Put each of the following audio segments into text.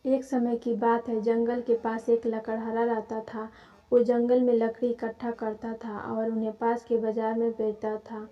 एक समय की बात है, जंगल के पास एक लकड़हारा रहता था। वो जंगल में लकड़ी इकट्ठा करता था और उन्हें पास के बाजार में बेचता था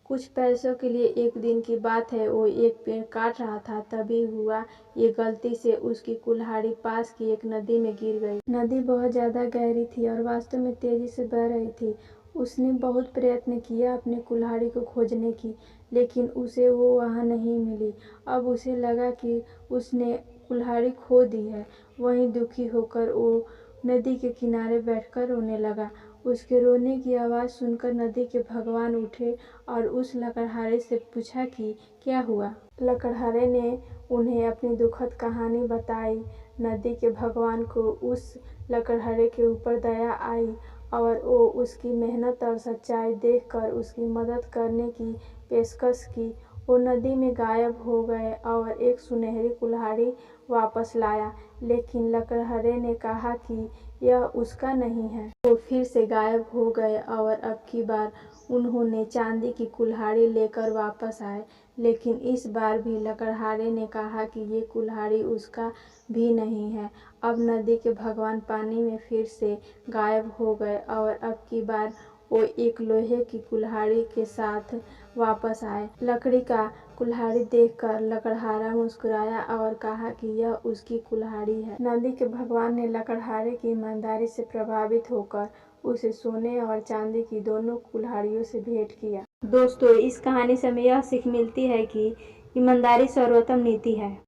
कुछ पैसों के लिए। एक दिन की बात है, वो एक पेड़ काट रहा था, तभी हुआ ये गलती से उसकी कुल्हाड़ी पास की एक नदी में गिर गई। नदी बहुत ज़्यादा गहरी थी और वास्तव में तेजी से बह रही थी। उसने बहुत प्रयत्न किया अपनी कुल्हाड़ी को खोजने की, लेकिन उसे वो वहाँ नहीं मिली। अब उसे लगा कि उसने कुल्हाड़ी खो दी है। वहीं दुखी होकर वो नदी के किनारे बैठकर रोने लगा। उसके रोने की आवाज़ सुनकर नदी के भगवान उठे और उस लकड़हारे से पूछा कि क्या हुआ। लकड़हारे ने उन्हें अपनी दुखद कहानी बताई। नदी के भगवान को उस लकड़हारे के ऊपर दया आई और वो उसकी मेहनत और सच्चाई देखकर उसकी मदद करने की पेशकश की। वो नदी में गायब हो गए और एक सुनहरी कुल्हाड़ी वापस लाया, लेकिन लकड़हारे ने कहा कि यह उसका नहीं है। वो फिर से गायब हो गए और अब की बार उन्होंने चांदी की कुल्हाड़ी लेकर वापस आए, लेकिन इस बार भी लकड़हारे ने कहा कि ये कुल्हाड़ी उसका भी नहीं है। अब नदी के भगवान पानी में फिर से गायब हो गए और अब की बार वो एक लोहे की कुल्हाड़ी के साथ वापस आए। लकड़ी का कुल्हाड़ी देखकर लकड़हारा मुस्कुराया और कहा कि यह उसकी कुल्हाड़ी है। नदी के भगवान ने लकड़हारे की ईमानदारी से प्रभावित होकर उसे सोने और चांदी की दोनों कुल्हाड़ियों से भेंट किया। दोस्तों, इस कहानी से हमें यह सीख मिलती है कि ईमानदारी सर्वोत्तम नीति है।